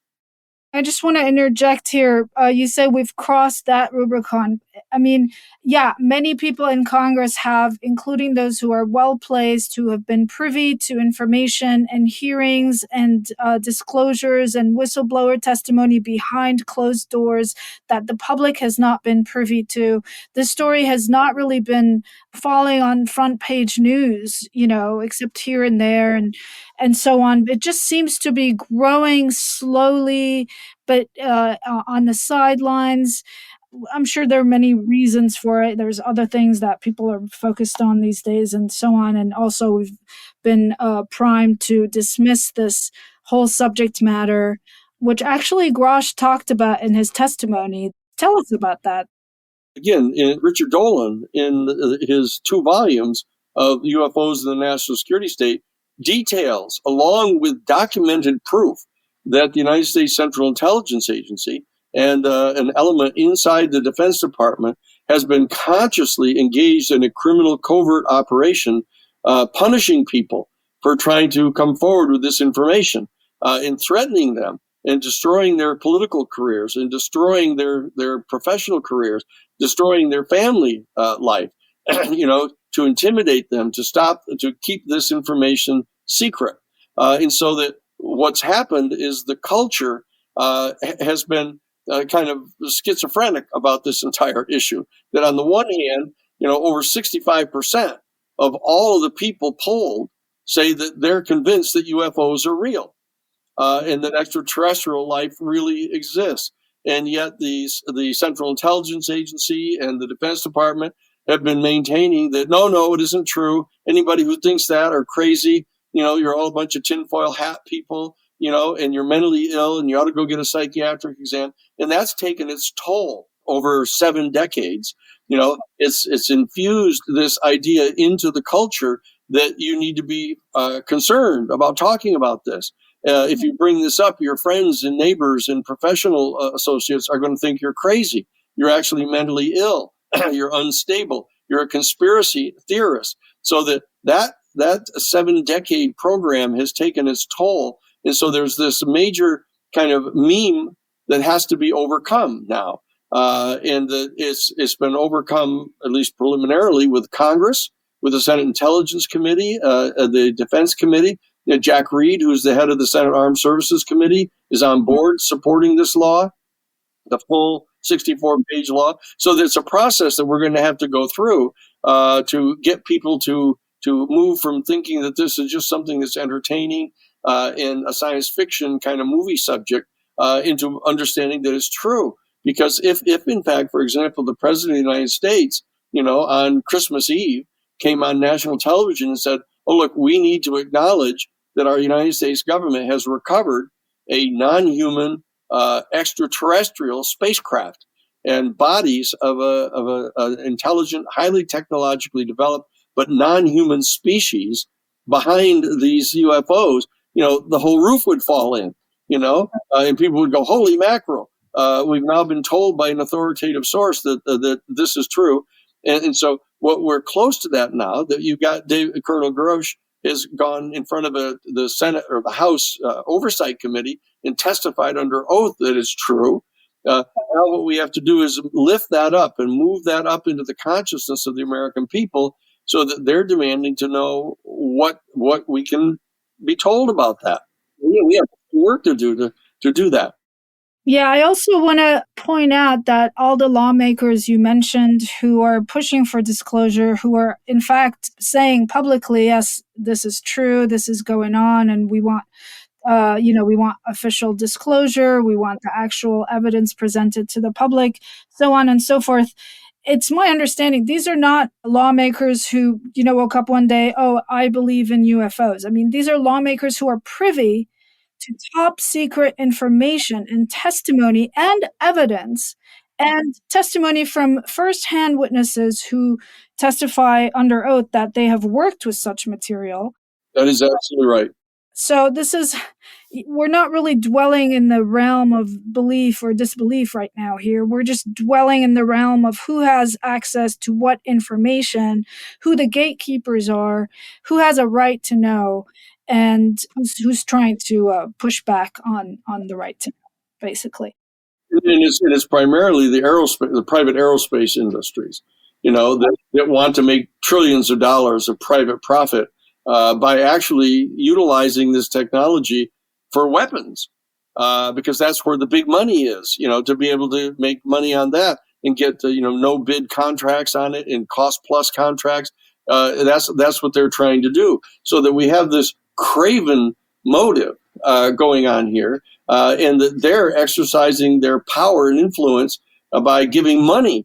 I just want to interject here. You say we've crossed that Rubicon. I mean, yeah, many people in Congress have, including those who are well placed, who have been privy to information and hearings and disclosures and whistleblower testimony behind closed doors that the public has not been privy to. This story has not really been falling on front page news, except here and there and so on. It just seems to be growing slowly but on the sidelines. I'm sure there are many reasons for it. There's other things that people are focused on these days and so on. And also we've been primed to dismiss this whole subject matter, which actually Grusch talked about in his testimony. Tell us about that. Again, Richard Dolan, in his 2 volumes of UFOs in the National Security State, details, along with documented proof, that the United States Central Intelligence Agency and an element inside the Defense Department has been consciously engaged in a criminal covert operation, punishing people for trying to come forward with this information, and threatening them and destroying their political careers and destroying their professional careers, destroying their family life, to intimidate them, to keep this information secret. And so that what's happened is the culture has been kind of schizophrenic about this entire issue. That on the one hand, over 65% of all of the people polled say that they're convinced that UFOs are real, and that extraterrestrial life really exists. And yet the Central Intelligence Agency and the Defense Department have been maintaining that, no, it isn't true. Anybody who thinks that are crazy. You're all a bunch of tinfoil hat people, and you're mentally ill and you ought to go get a psychiatric exam. And that's taken its toll over 7 decades. It's infused this idea into the culture that you need to be concerned about talking about this. If you bring this up, your friends and neighbors and professional associates are going to think you're crazy. You're actually mentally ill. You're unstable. You're a conspiracy theorist. So that 7-decade program has taken its toll. And so there's this major kind of meme that has to be overcome now. And it's been overcome, at least preliminarily, with Congress, with the Senate Intelligence Committee, the Defense Committee. Jack Reed, who's the head of the Senate Armed Services Committee, is on board supporting this law, the full 64-page law. So there's a process that we're going to have to go through to get people to move from thinking that this is just something that's entertaining and a science fiction kind of movie subject into understanding that it's true. Because if in fact, for example, the President of the United States, on Christmas Eve came on national television and said, oh, look, we need to acknowledge that our United States government has recovered a non-human extraterrestrial spacecraft and bodies of an intelligent, highly technologically developed, but non-human species behind these UFOs, the whole roof would fall in, and people would go, holy mackerel. We've now been told by an authoritative source that this is true. And so what we're close to that now, that you've got Colonel Grusch has gone in front of the Senate or the House Oversight Committee and testified under oath that it's true. Now what we have to do is lift that up and move that up into the consciousness of the American people so that they're demanding to know what we can be told about that. We have work to do to do that. Yeah, I also want to point out that all the lawmakers you mentioned who are pushing for disclosure, who are in fact saying publicly, yes, this is true, this is going on, and we want, we want official disclosure, we want the actual evidence presented to the public, so on and so forth. It's my understanding these are not lawmakers who, woke up one day, oh, I believe in UFOs. I mean, these are lawmakers who are privy to top secret information and testimony and evidence and testimony from firsthand witnesses who testify under oath that they have worked with such material. That is absolutely right. So we're not really dwelling in the realm of belief or disbelief right now here. We're just dwelling in the realm of who has access to what information, who the gatekeepers are, who has a right to know, and who's trying to push back on the right to know. basically. And it's primarily the private aerospace industries, that want to make trillions of dollars of private profit by actually utilizing this technology for weapons, because that's where the big money is, to be able to make money on that and get, no bid contracts on it and cost plus contracts. That's what they're trying to do, so that we have this craven motive going on here, and that they're exercising their power and influence by giving money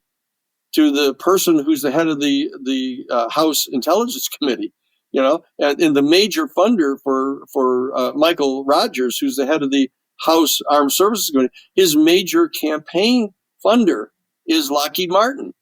to the person who's the head of the House Intelligence Committee, and the major funder for Michael Rogers, who's the head of the House Armed Services Committee. His major campaign funder is Lockheed Martin,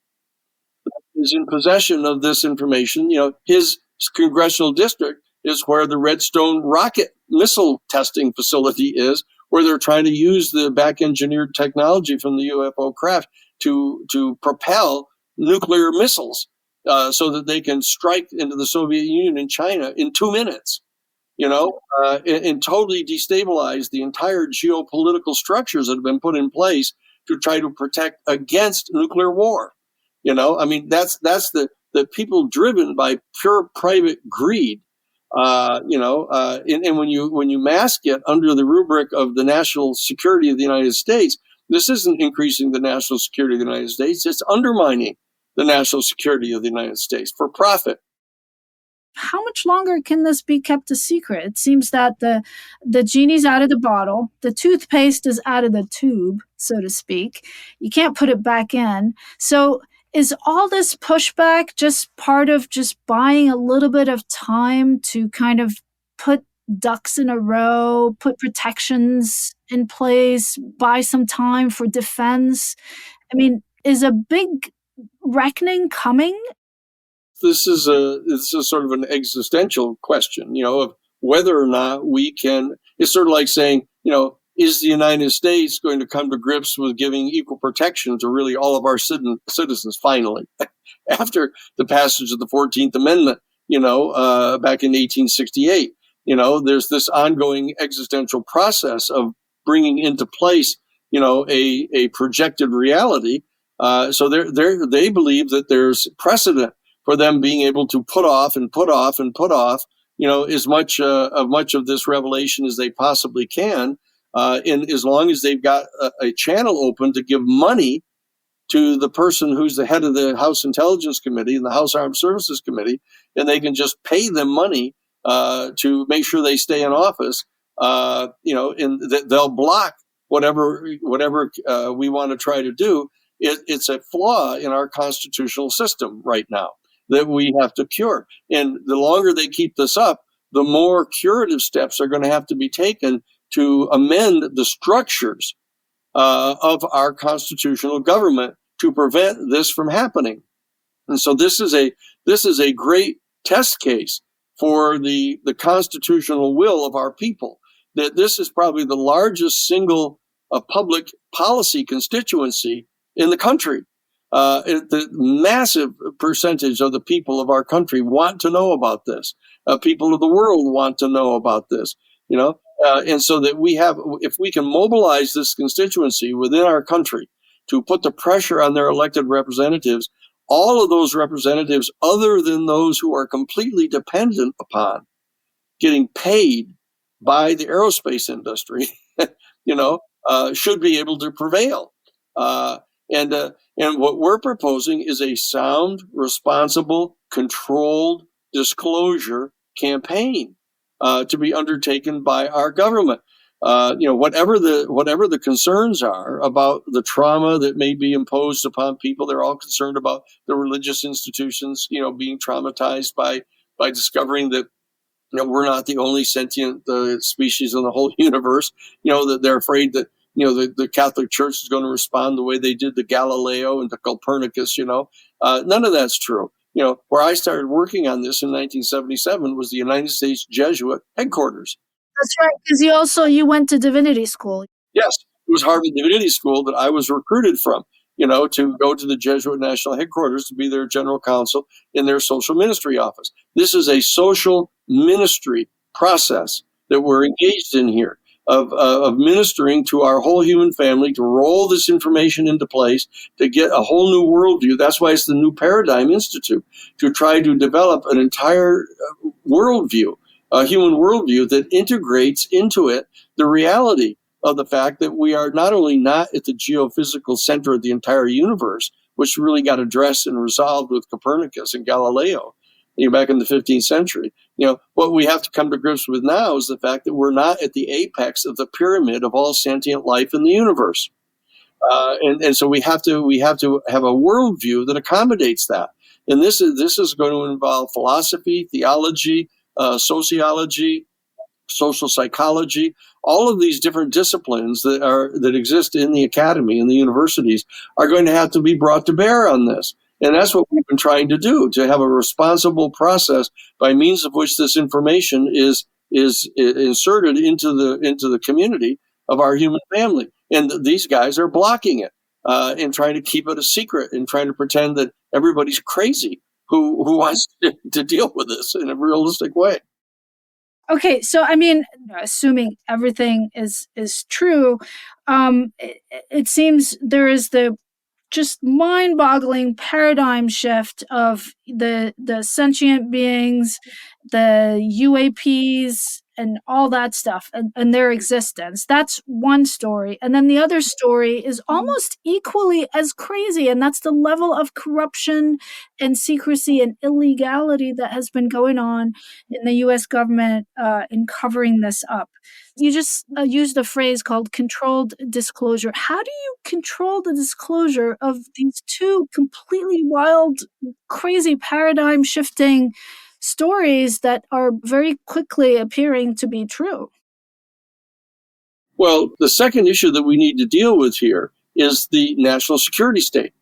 is in possession of this information. His congressional district is where the Redstone rocket missile testing facility is, where they're trying to use the back-engineered technology from the UFO craft to propel nuclear missiles, so that they can strike into the Soviet Union and China in 2 minutes, and totally destabilize the entire geopolitical structures that have been put in place to try to protect against nuclear war. That's the people driven by pure private greed. And when you mask it under the rubric of the national security of the United States, this isn't increasing the national security of the United States. It's undermining the national security of the United States for profit. How much longer can this be kept a secret? It seems that the genie's out of the bottle, the toothpaste is out of the tube, so to speak. You can't put it back in. So is all this pushback just part of just buying a little bit of time to kind of put ducks in a row, put protections in place, buy some time for defense? I mean, is a big reckoning coming? This is a sort of an existential question, of whether or not we can. It's sort of like saying, is the United States going to come to grips with giving equal protection to really all of our citizens finally, after the passage of the 14th Amendment, back in 1868? There's this ongoing existential process of bringing into place, a projected reality. So they believe that there's precedent for them being able to put off, as much of this revelation as they possibly can. And as long as they've got a channel open to give money to the person who's the head of the House Intelligence Committee and the House Armed Services Committee, and they can just pay them money to make sure they stay in office, and they'll block whatever we want to try to do. It's a flaw in our constitutional system right now that we have to cure. And the longer they keep this up, the more curative steps are going to have to be taken to amend the structures of our constitutional government to prevent this from happening. And so this is a great test case for the constitutional will of our people. That this is probably the largest single public policy constituency in the country. The massive percentage of the people of our country want to know about this. People of the world want to know about this. And so that if we can mobilize this constituency within our country to put the pressure on their elected representatives, all of those representatives, other than those who are completely dependent upon getting paid by the aerospace industry, should be able to prevail. And what we're proposing is a sound, responsible, controlled disclosure campaign to be undertaken by our government. Whatever the concerns are about the trauma that may be imposed upon people, they're all concerned about the religious institutions, being traumatized by discovering that we're not the only sentient species in the whole universe. That they're afraid that the Catholic Church is going to respond the way they did to Galileo and to Copernicus. None of that's true. Where I started working on this in 1977 was the United States Jesuit headquarters. That's right, because you went to divinity school. Yes, it was Harvard Divinity School that I was recruited from, to go to the Jesuit National Headquarters to be their general counsel in their social ministry office. This is a social ministry process that we're engaged in here. of ministering to our whole human family, to roll this information into place, to get a whole new worldview. That's why it's the New Paradigm Institute, to try to develop an entire worldview, a human worldview that integrates into it the reality of the fact that we are not only not at the geophysical center of the entire universe, which really got addressed and resolved with Copernicus and Galileo, back in the 15th century. What we have to come to grips with now is the fact that we're not at the apex of the pyramid of all sentient life in the universe. And so we have to have a worldview that accommodates that. And this is going to involve philosophy, theology, sociology, social psychology, all of these different disciplines that exist in the academy and the universities are going to have to be brought to bear on this. And that's what we've been trying to do, to have a responsible process by means of which this information is inserted into the community of our human family. And these guys are blocking it and trying to keep it a secret and trying to pretend that everybody's crazy who wants to deal with this in a realistic way. Okay, so I mean, assuming everything is true, it seems there is the just mind-boggling paradigm shift of the sentient beings, the UAPs, and all that stuff, and their existence. That's one story. And then the other story is almost equally as crazy, and that's the level of corruption and secrecy and illegality that has been going on in the U.S. government in covering this up. You just used a phrase called controlled disclosure. How do you control the disclosure of these two completely wild, crazy paradigm-shifting stories that are very quickly appearing to be true? Well, the second issue that we need to deal with here is the national security state.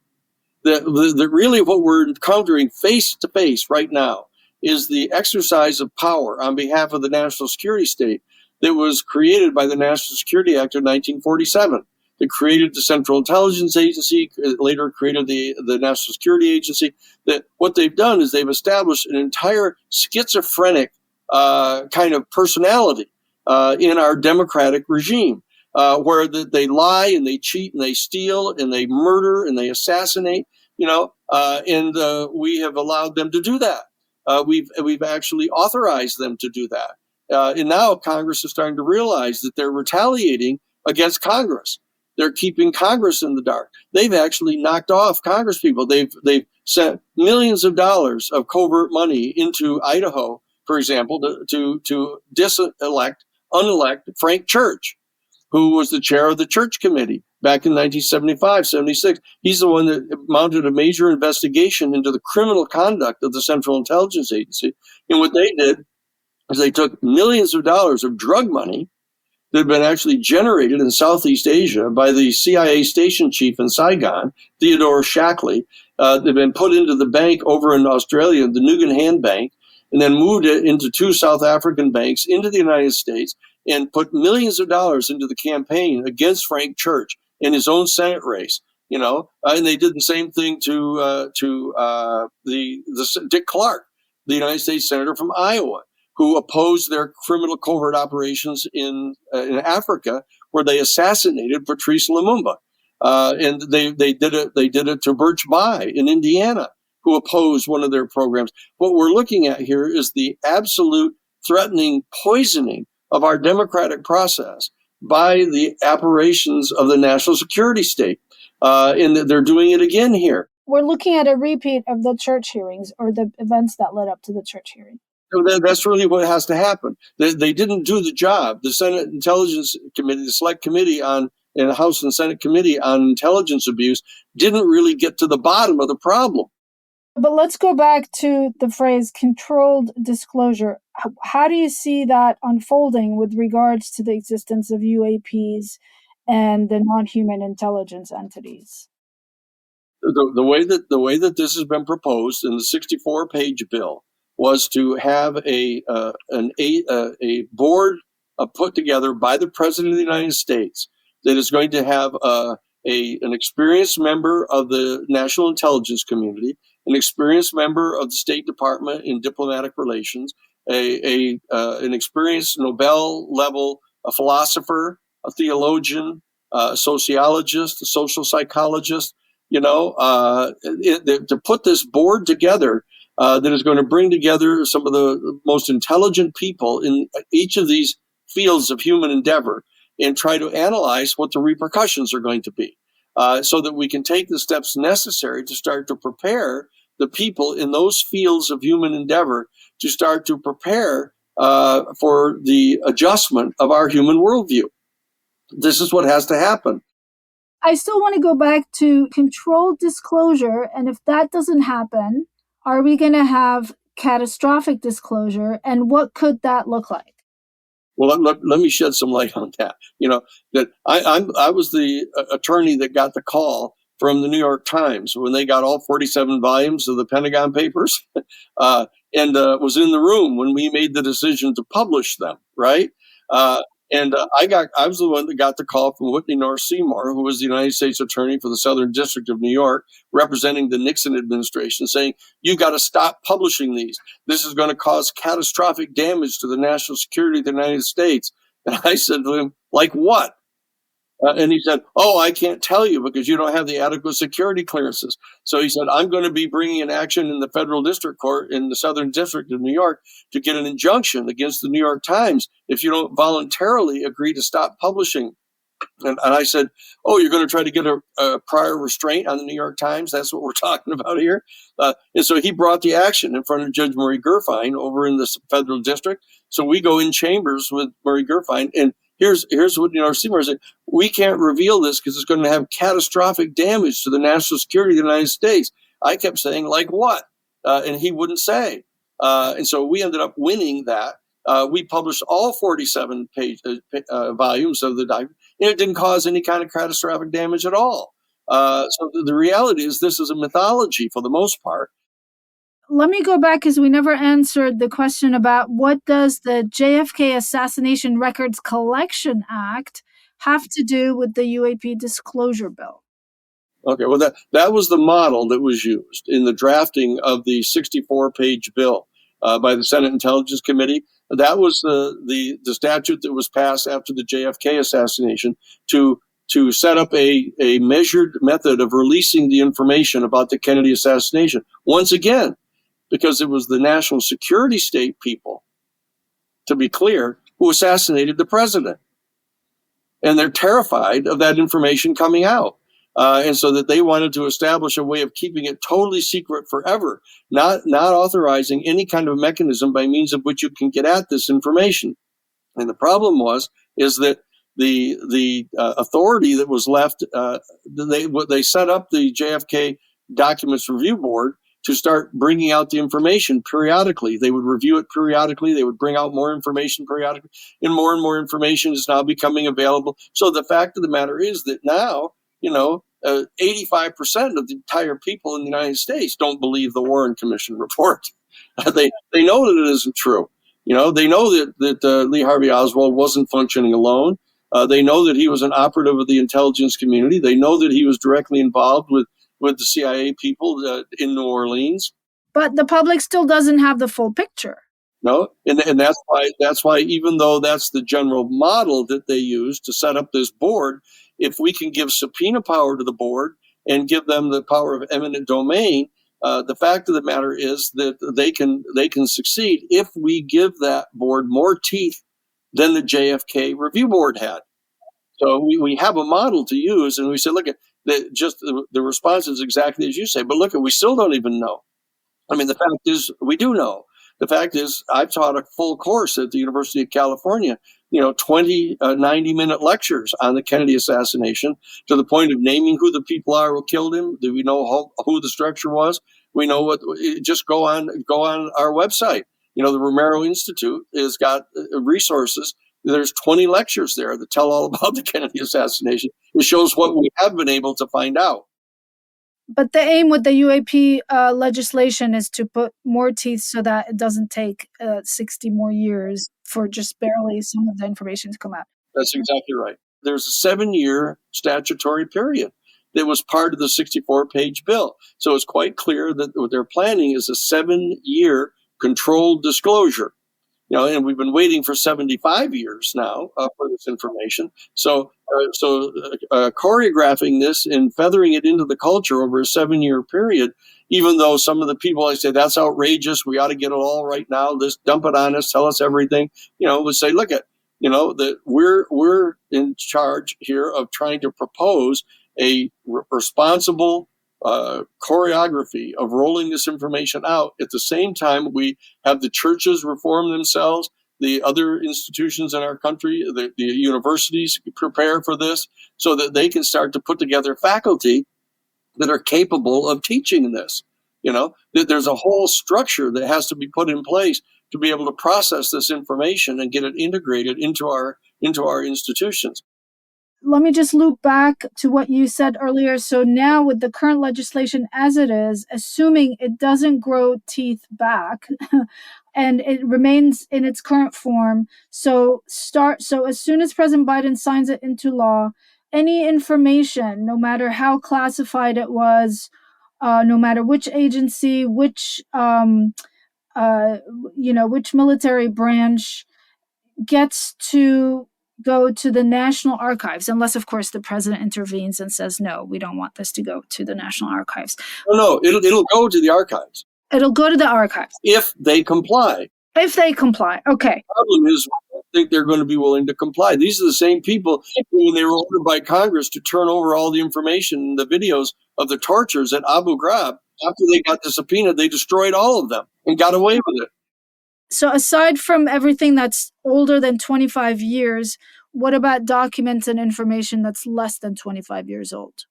The really what we're encountering face to face right now is the exercise of power on behalf of the national security state that was created by the National Security Act of 1947. It created the Central Intelligence Agency, later created the National Security Agency. That what they've done is they've established an entire schizophrenic kind of personality in our democratic regime, where they lie and they cheat and they steal and they murder and they assassinate, and we have allowed them to do that. We've actually authorized them to do that. And now Congress is starting to realize that they're retaliating against Congress. They're keeping Congress in the dark. They've actually knocked off Congress people. They've sent millions of dollars of covert money into Idaho, for example, to unelect Frank Church, who was the chair of the Church Committee back in 1975, 76. He's the one that mounted a major investigation into the criminal conduct of the Central Intelligence Agency. And what they did is they took millions of dollars of drug money that had been actually generated in Southeast Asia by the CIA station chief in Saigon, Theodore Shackley. They've been put into the bank over in Australia, the Nugan Hand Bank, and then moved it into two South African banks into the United States and put millions of dollars into the campaign against Frank Church in his own Senate race. And they did the same thing to Dick Clark, the United States Senator from Iowa, who opposed their criminal covert operations in Africa, where they assassinated Patrice Lumumba, and they did it to Birch Bayh in Indiana, who opposed one of their programs. What we're looking at here is the absolute threatening poisoning of our democratic process by the operations of the national security state, and they're doing it again here. We're looking at a repeat of the church hearings or the events that led up to the church hearing. So that's really what has to happen. They didn't do the job. The Senate Intelligence Committee, the Select Committee and the House and Senate Committee on Intelligence Abuse didn't really get to the bottom of the problem. But let's go back to the phrase controlled disclosure. How do you see that unfolding with regards to the existence of UAPs and the non-human intelligence entities? The way that this has been proposed in the 64-page bill was to have a board put together by the President of the United States that is going to have an experienced member of the national intelligence community, an experienced member of the State Department in diplomatic relations, an experienced Nobel-level a philosopher, a theologian, a sociologist, a social psychologist, to put this board together that is going to bring together some of the most intelligent people in each of these fields of human endeavor and try to analyze what the repercussions are going to be, so that we can take the steps necessary to start to prepare the people in those fields of human endeavor to start to prepare for the adjustment of our human worldview. This is what has to happen. I still want to go back to controlled disclosure. And if that doesn't happen, are we going to have catastrophic disclosure? And what could that look like? Well, let me shed some light on that. That I was the attorney that got the call from the New York Times when they got all 47 volumes of the Pentagon Papers, and was in the room when we made the decision to publish them, right? I was the one that got the call from Whitney North Seymour, who was the United States Attorney for the Southern District of New York, representing the Nixon administration, saying, "You got to stop publishing these. This is going to cause catastrophic damage to the national security of the United States." And I said to him, "Like what?" And he said, "Oh, I can't tell you because you don't have the adequate security clearances." So he said, "I'm going to be bringing an action in the federal district court in the Southern District of New York to get an injunction against the New York Times if you don't voluntarily agree to stop publishing." And I said, "Oh, you're going to try to get a prior restraint on the New York Times? That's what we're talking about here." And so he brought the action in front of Judge Murray Gerfine over in the federal district. So we go in chambers with Murray Gerfine, and here's what Seymour said: "We can't reveal this because it's going to have catastrophic damage to the national security of the United States." I kept saying, "Like what?" And he wouldn't say. And so we ended up winning that. We published all 47 volumes of the document, and it didn't cause any kind of catastrophic damage at all. So the reality is this is a mythology for the most part. Let me go back because we never answered the question about what does the JFK Assassination Records Collection Act have to do with the UAP disclosure bill? Okay, well, that was the model that was used in the drafting of the 64-page bill by the Senate Intelligence Committee. That was the statute that was passed after the JFK assassination to set up a measured method of releasing the information about the Kennedy assassination. Once again, because it was the national security state people, to be clear, who assassinated the president. And they're terrified of that information coming out. And so that they wanted to establish a way of keeping it totally secret forever, not authorizing any kind of mechanism by means of which you can get at this information. And the problem is that the authority that was left, they set up the JFK Documents Review Board to start bringing out the information periodically. They would review it periodically. They would bring out more information periodically, and more information is now becoming available. So the fact of the matter is that now, 85% of the entire people in the United States don't believe the Warren Commission report. They know that it isn't true. They know that Lee Harvey Oswald wasn't functioning alone. They know that he was an operative of the intelligence community. They know that he was directly involved with the CIA people in New Orleans. But the public still doesn't have the full picture. No, and that's why even though that's the general model that they use to set up this board, if we can give subpoena power to the board and give them the power of eminent domain, the fact of the matter is that they can succeed if we give that board more teeth than the JFK Review Board had. So we have a model to use, and we say, look, the response is exactly as you say. But look, we still don't even know. I mean, the fact is, we do know. The fact is, I've taught a full course at the University of California, 20 90-minute lectures on the Kennedy assassination, to the point of naming who the people are who killed him. Do we know who the structure was? We know what. Just go on our website. The Romero Institute has got resources. There's 20 lectures there that tell all about the Kennedy assassination. It shows what we have been able to find out. But the aim with the UAP legislation is to put more teeth so that it doesn't take 60 more years for just barely some of the information to come out. That's exactly right. There's a 7-year statutory period that was part of the 64-page bill. So it's quite clear that what they're planning is a 7-year controlled disclosure. and we've been waiting for 75 years now for this information. So choreographing this and feathering it into the culture over a 7-year period, even though some of the people I say that's outrageous, we ought to get it all right now, just dump it on us, tell us everything, would say, look at, that we're in charge here of trying to propose a responsible choreography of rolling this information out. At the same time, we have the churches reform themselves, the other institutions in our country, the universities prepare for this so that they can start to put together faculty that are capable of teaching this. That there's a whole structure that has to be put in place to be able to process this information and get it integrated into our institutions. Let me just loop back to what you said earlier. So now with the current legislation as it is, assuming it doesn't grow teeth back and it remains in its current form, so as soon as President Biden signs it into law, any information, no matter how classified it was, no matter which agency, which military branch, gets to go to the National Archives, unless, of course, the president intervenes and says, no, we don't want this to go to the National Archives. No, it'll go to the archives. It'll go to the archives. If they comply. If they comply, okay. The problem is, I don't think they're going to be willing to comply. These are the same people who, when they were ordered by Congress to turn over all the information, the videos of the tortures at Abu Ghraib, after they got the subpoena, they destroyed all of them and got away with it. So aside from everything that's older than 25 years, what about documents and information that's less than 25 years old?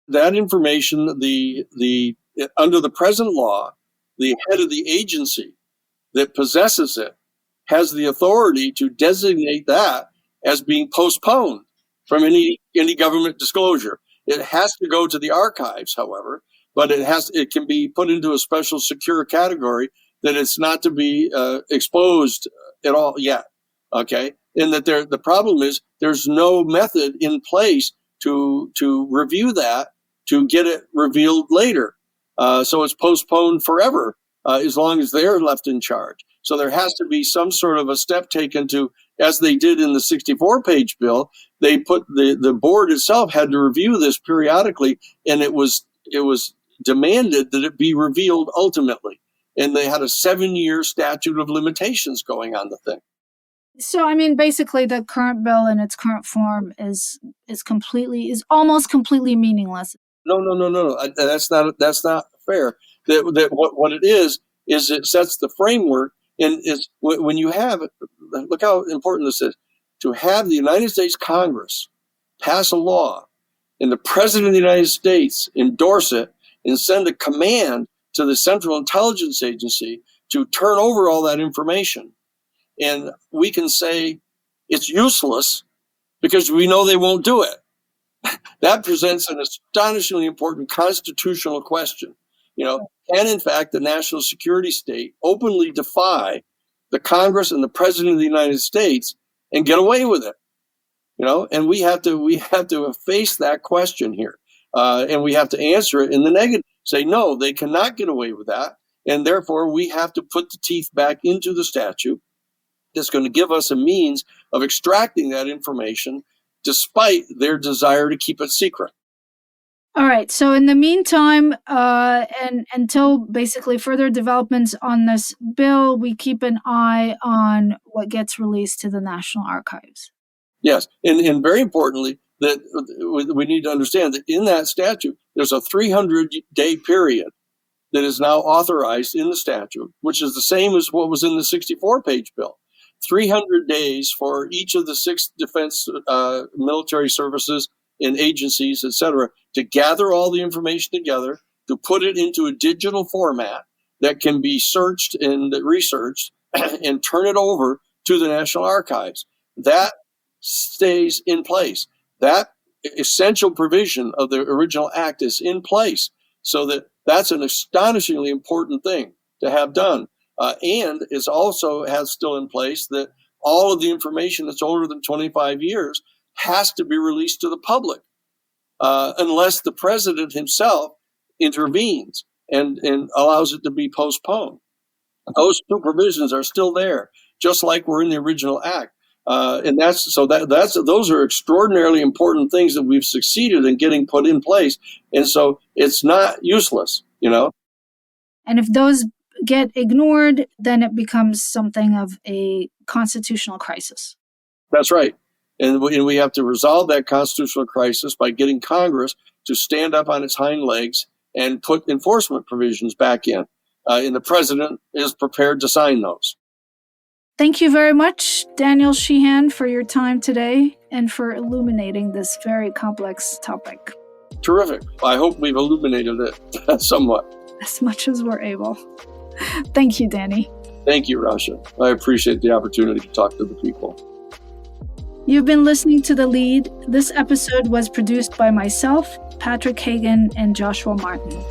That information, under the present law, the head of the agency that possesses it has the authority to designate that as being postponed from any government disclosure. It has to go to the archives, however, but it can be put into a special secure category that it's not to be exposed at all yet. Okay, and that the problem is there's no method in place to review that to get it revealed later. So it's postponed forever as long as they're left in charge. So there has to be some sort of a step taken to, as they did in the 64-page bill, they put the board itself had to review this periodically, and it was demanded that it be revealed ultimately. And they had a 7-year statute of limitations going on the thing. So, I mean, basically, the current bill in its current form is almost completely meaningless. No. That's not fair. What it is it sets the framework, and is when you have, look how important this is, to have the United States Congress pass a law and the President of the United States endorse it and send a command to the Central Intelligence Agency to turn over all that information. And we can say it's useless because we know they won't do it. That presents an astonishingly important constitutional question. Can in fact the national security state openly defy the Congress and the President of the United States and get away with it? And we have to face that question here. And we have to answer it in the negative. Say, no, they cannot get away with that. And therefore, we have to put the teeth back into the statute that's going to give us a means of extracting that information despite their desire to keep it secret. All right. So in the meantime, and until basically further developments on this bill, we keep an eye on what gets released to the National Archives. Yes. And very importantly, that we need to understand that in that statute, there's a 300-day period that is now authorized in the statute, which is the same as what was in the 64-page bill. 300 days for each of the 6 defense military services and agencies, et cetera, to gather all the information together, to put it into a digital format that can be searched and researched and turn it over to the National Archives. That stays in place. That essential provision of the original act is in place, so that's an astonishingly important thing to have done. And it also has still in place that all of the information that's older than 25 years has to be released to the public unless the president himself intervenes and allows it to be postponed. Those 2 provisions are still there. just like were in the original act. And those are extraordinarily important things that we've succeeded in getting put in place. And so it's not useless, And if those get ignored, then it becomes something of a constitutional crisis. That's right. And we have to resolve that constitutional crisis by getting Congress to stand up on its hind legs and put enforcement provisions back in. And the president is prepared to sign those. Thank you very much, Daniel Sheehan, for your time today and for illuminating this very complex topic. Terrific. I hope we've illuminated it somewhat. As much as we're able. Thank you, Danny. Thank you, Rasha. I appreciate the opportunity to talk to the people. You've been listening to The Lead. This episode was produced by myself, Patrick Hagan, and Joshua Martin.